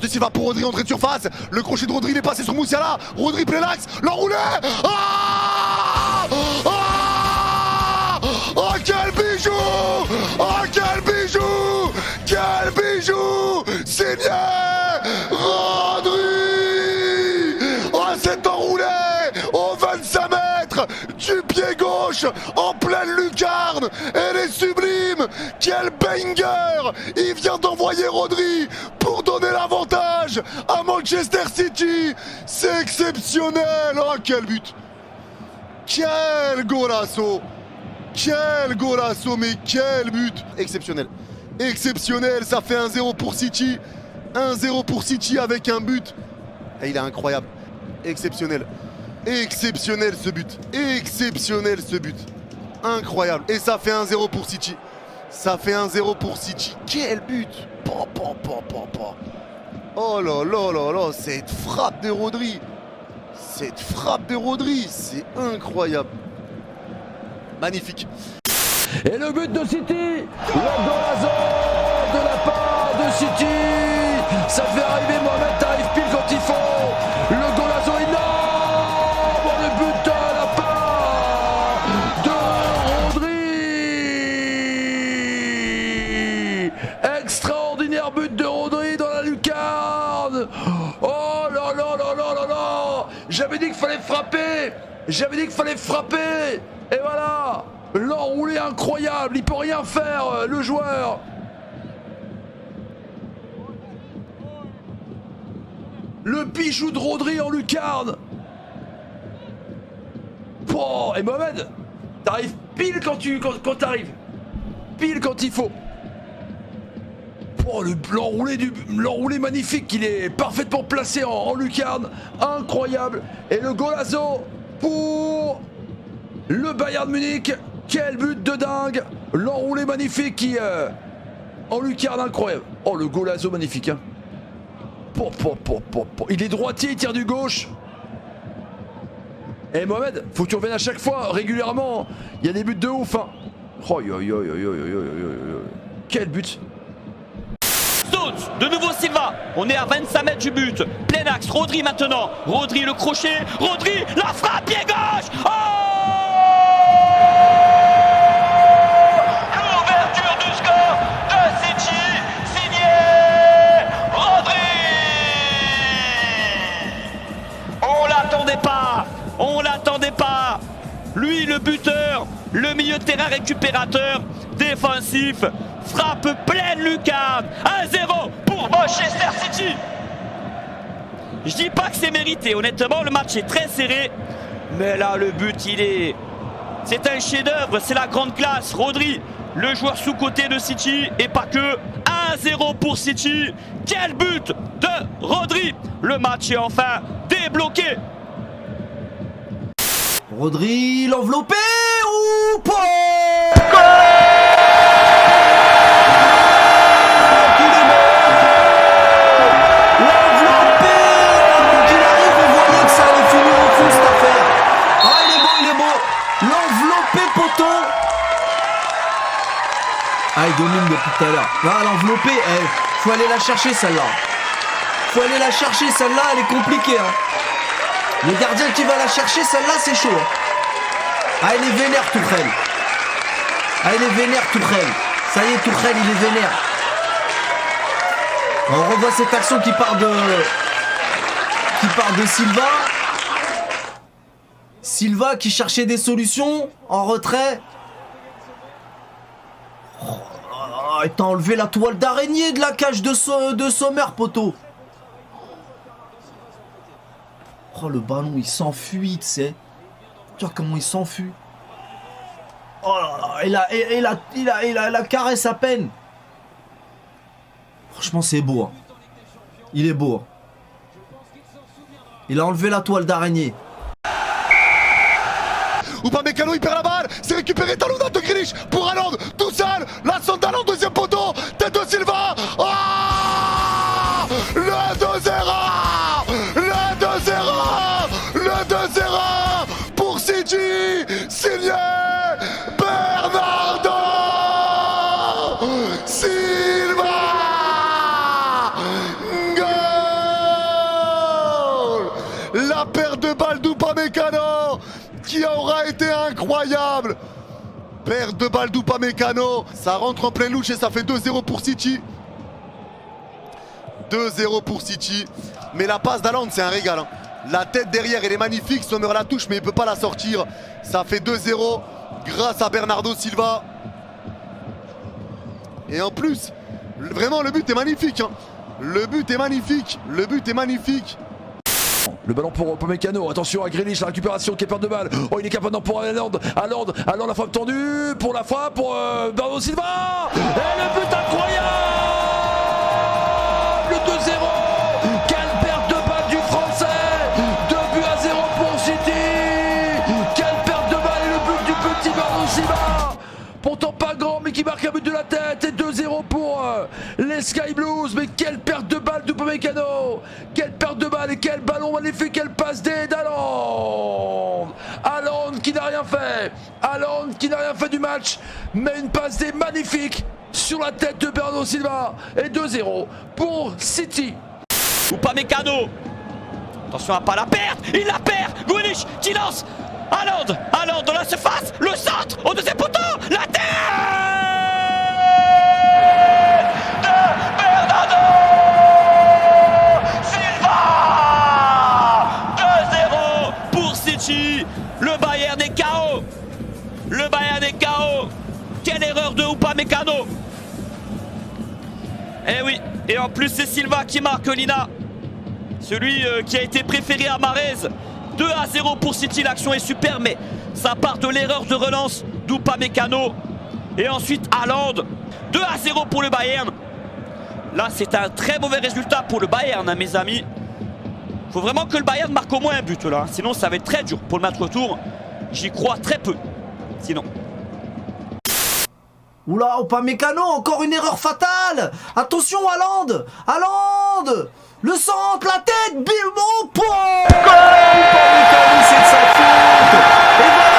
de Silva pour Rodri, entrée de surface. Le crochet de Rodri, il est passé sur Moussiala. Rodri plein l'axe, l'enroulé. Ah, ah, oh quel bijou! Oh quel bijou! Quel bijou! Signé Rodri! Oh c'est enroulé au 25 mètres du pied gauche en pleine lucarne. Elle est sublime. Quel banger! Il vient d'envoyer Rodri pour donner l'avantage à Manchester City. C'est exceptionnel. Oh quel but! Quel golasso! Quel golasso, mais quel but! Exceptionnel. Exceptionnel, ça fait 1-0 pour City. 1-0 pour City avec un but. Et il est incroyable. Exceptionnel. Exceptionnel ce but. Exceptionnel ce but. Incroyable. Et ça fait 1-0 pour City. Ça fait 1-0 pour City. Quel but! Oh là là là là, cette frappe de Rodri. Cette frappe de Rodri, c'est incroyable. Magnifique. Et le but de City, le golazo de la part de City. Ça fait arriver Mohamed Tarif pile quand il faut. Le golazo énorme, le but de la part de Rodri. Extraordinaire but de Rodri dans la lucarne. Oh là là là là là là. J'avais dit qu'il fallait frapper. J'avais dit qu'il fallait frapper. Et voilà. L'enroulé incroyable, il peut rien faire le joueur. Le bijou de Rodri en lucarne. Oh, et Mohamed, t'arrives pile quand t'arrives. Pile quand il faut. Oh, l'enroulé magnifique, il est parfaitement placé en lucarne. Incroyable. Et le golazo pour le Bayern Munich. Quel but de dingue! L'enroulé magnifique qui en lucarne incroyable. Oh le golazo magnifique hein. Il est droitier, il tire du gauche. Et Mohamed, faut que tu reviennes à chaque fois, régulièrement. Il y a des buts de ouf hein. Oh, quel but! Stones, de nouveau Silva, on est à 25 mètres du but, plein axe, Rodri maintenant, Rodri le crochet, Rodri, la frappe, pied gauche. Oh! L'ouverture du score de City, signé Rodri. On l'attendait pas, lui le buteur, le milieu de terrain récupérateur, défensif, frappe pleine lucarne, 1-0 pour Manchester City. Je dis pas que c'est mérité, honnêtement le match est très serré, mais là le but c'est un chef-d'œuvre, c'est la grande classe. Rodri, le joueur sous-coté de City et pas que. 1-0 pour City. Quel but de Rodri. Le match est enfin débloqué. Rodri, l'enveloppé ou pas? L'enveloppé. Qu'il arrive, on voyait que ça allait finir au fond cette affaire. Ah il est beau. L'enveloppé poteau. Ah il domine depuis tout à l'heure. Ah l'enveloppé, faut aller la chercher celle-là. Celle-là elle est compliquée hein. Le gardien qui va la chercher, celle-là, c'est chaud. Ah, il est vénère, Tourelle. Ça y est, Tourelle, il est vénère. On revoit cette action qui part de Silva. Silva qui cherchait des solutions en retrait. Oh, t'as enlevé la toile d'araignée de la cage de Sommer, poteau. Oh le ballon il s'enfuit, tu sais. Tu vois comment il s'enfuit. Oh là là, il la caresse à peine. Franchement c'est beau hein. Il est beau hein. Il a enlevé la toile d'araignée. Upamecano il perd la balle. C'est récupéré Taluna de Grealish pour Haaland. Tout seul. La Sandal en deuxième poteau. Tête de Silva. Oh le 2-0. Le 2-0 pour City, signé Bernardo Silva. Goal. La perte de balle d'Upamecano qui aura été incroyable. Perte de balle d'Upamecano. Ça rentre en pleine louche et ça fait 2-0 pour City. 2-0 pour City. Mais la passe d'Haaland, c'est un régal. Hein. La tête derrière, elle est magnifique. Sommer la touche, mais il ne peut pas la sortir. Ça fait 2-0 grâce à Bernardo Silva. Et en plus, vraiment, le but est magnifique. Hein. Le but est magnifique. Le but est magnifique. Le ballon pour Upamecano, attention à Grealish, la récupération, qui est perte de balle. Oh, il est capable pour Haaland, la frappe tendue, pour la frappe, pour Bernardo Silva. Et le but incroyable, le 2-0. Quelle perte de balle du Français. 2-0 pour City. Quelle perte de balle et le but du petit Bernardo Silva. Pourtant pas grand, mais qui marque un but de la tête. Et 2-0 pour les Sky Blues. Mais quelle perte de balle d'Upamecano. Quelle perte de balle et quel ballon magnifique. Quelle passe d'Haaland. Haaland qui n'a rien fait. Haaland qui n'a rien fait du match. Mais une passe D magnifique sur la tête de Bernardo Silva. Et 2-0 pour City. Upamecano. Attention à pas la perte. Il la perd. Grealish qui lance. Haaland dans la surface, le centre au deuxième poteau, la tête de Bernardo Silva. 2-0 pour City. Le Bayern est KO. Le Bayern est KO. Quelle erreur de Upamecano. Eh oui, et en plus c'est Silva qui marque, Lina. Celui qui a été préféré à Mahrez. 2-0 pour City, l'action est super, mais ça part de l'erreur de relance d'Upamecano. Et ensuite Haaland. 2-0 pour le Bayern. Là, c'est un très mauvais résultat pour le Bayern, hein, mes amis. Il faut vraiment que le Bayern marque au moins un but là. Sinon, ça va être très dur pour le match retour. J'y crois très peu. Sinon. Oula, Upamecano, encore une erreur fatale. Attention, Haaland. Le centre, la tête, bim, au point. Upamecano, c'est de sa faute. Et voilà,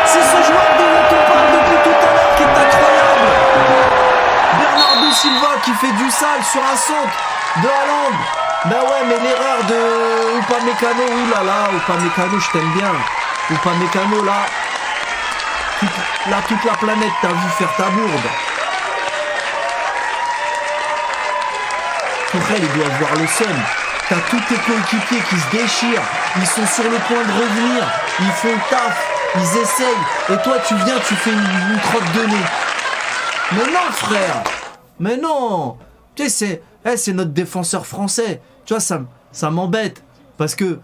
c'est ce joueur dont on parle depuis tout à l'heure qui est incroyable. Bernardo Silva qui fait du sale sur un centre de Haaland. Ben ouais, mais l'erreur de Upamecano, oulala, Upamecano, je t'aime bien. Upamecano, là, toute la planète t'a vu faire ta bourde. Tourelle, il doit voir le seum. T'as tous tes coéquipiers qui se déchirent. Ils sont sur le point de revenir. Ils font le taf. Ils essayent. Et toi, tu viens, tu fais une crotte de nez. Mais non, frère. Mais non. Tu sais, c'est notre défenseur français. Tu vois, ça m'embête. Parce que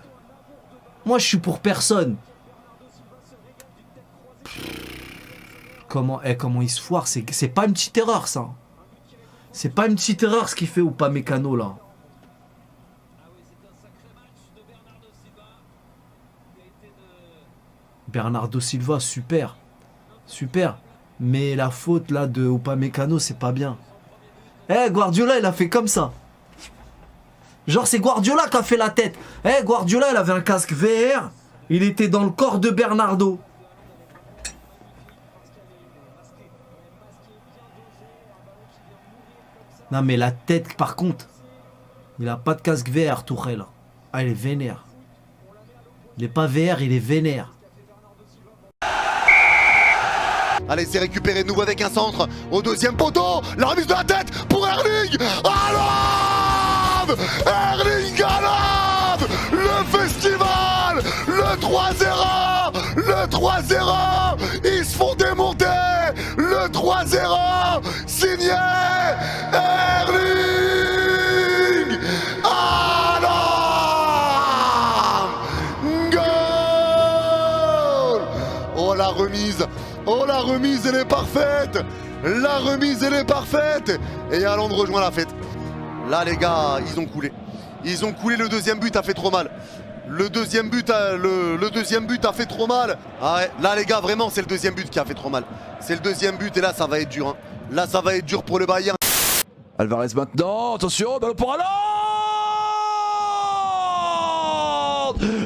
moi, je suis pour personne. Comment il se foire. C'est pas une petite erreur, ça. C'est pas une petite erreur ce qu'il fait Upamecano là. Bernardo Silva, super. Super. Mais la faute là de Upamecano, c'est pas bien. Guardiola, il a fait comme ça. Genre, c'est Guardiola qui a fait la tête. Guardiola, il avait un casque VR. Il était dans le corps de Bernardo. Non mais la tête par contre, il a pas de casque VR Tourelle. Ah il est vénère. Il est pas VR, il est vénère. Allez, c'est récupéré de nouveau avec un centre au deuxième poteau. La remise de la tête pour Erling Haaland. Erling Haaland. Le festival. Le 3-0. Le 3-0. Ils se font démonter. Le 3-0. Signé Erling Haaland. Goal. Oh la remise elle est parfaite. La remise elle est parfaite. Et Haaland rejoint la fête. Là les gars, ils ont coulé. Ils ont coulé, le deuxième but a fait trop mal. Le deuxième but a fait trop mal. Ah ouais, là les gars, vraiment c'est le deuxième but qui a fait trop mal. C'est le deuxième but et là ça va être dur. Hein. Là ça va être dur pour le Bayern. Alvarez maintenant, attention, ballon pour Haaland.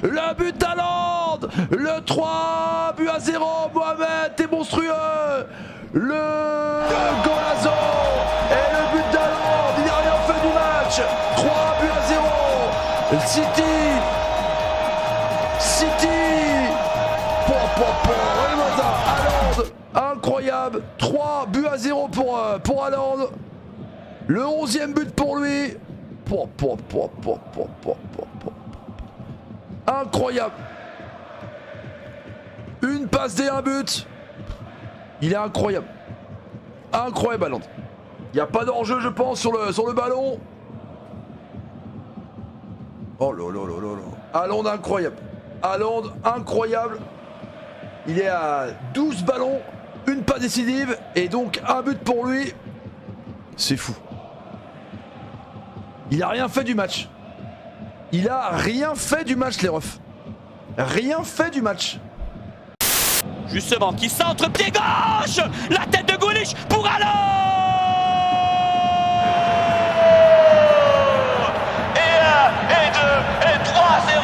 Le but d'Haaland. Le 3-0, Mohamed, t'es monstrueux. Le golazo et le but d'Haaland. Il n'a rien fait du match. 3-0. City. Haaland, incroyable. 3-0 pour Haaland. Le 11e but pour lui. Incroyable. Une passe et un but. Il est incroyable. Incroyable Haaland. Il n'y a pas d'enjeu je pense sur le ballon. Oh là là là là là. Haaland incroyable. Haaland incroyable. Il est à 12 ballons, une passe décisive et donc un but pour lui. C'est fou. Il a rien fait du match. Il a rien fait du match les refs. Rien fait du match. Justement, qui centre, pied gauche. La tête de Grealish pour Haaland. Et 1, et 2, et 3-0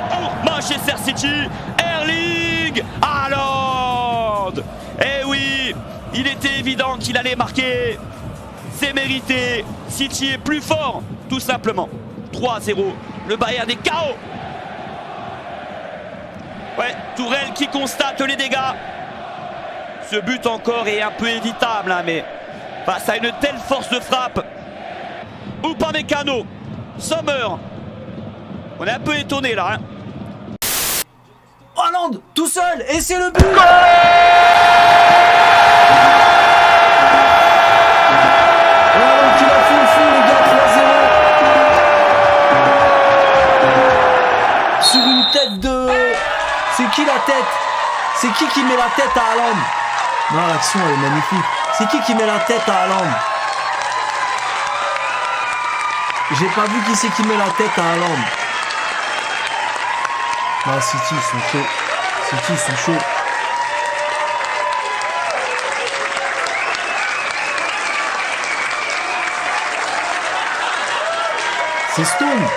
pour Manchester City. Erling Haaland. Et oui, il était évident qu'il allait marquer. C'est mérité. City est plus fort, tout simplement. 3-0. Le Bayern est KO. Ouais, Tourelle qui constate les dégâts. Ce but encore est un peu évitable, hein, mais face à une telle force de frappe. Upamecano, Sommer. On est un peu étonné là. Hein. Haaland, tout seul, et c'est le but. Haaland qui l'a fait au fond, les gars, 3-0. Sur une tête de... C'est qui la tête? C'est qui met la tête à Haaland? Non, l'action elle est magnifique. C'est qui met la tête à Haaland? J'ai pas vu qui c'est qui met la tête à Haaland. Non, City ils sont chauds. City ils sont chauds. C'est Stone.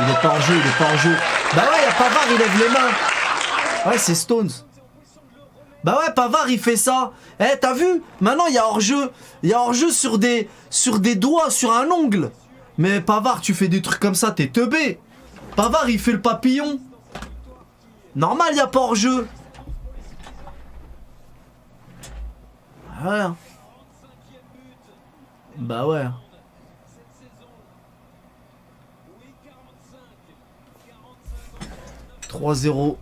Il est pas en jeu, il est pas en jeu. Bah ouais, y'a Pavard, il lève les mains. Ouais, c'est Stones. Bah ouais, Pavard, il fait ça. Eh, t'as vu? Maintenant, il y a hors-jeu. Il y a hors-jeu sur des doigts, sur un ongle. Mais Pavard, tu fais des trucs comme ça, t'es teubé. Pavard, il fait le papillon. Normal, il y a pas hors-jeu. Ouais. Bah ouais. 3-0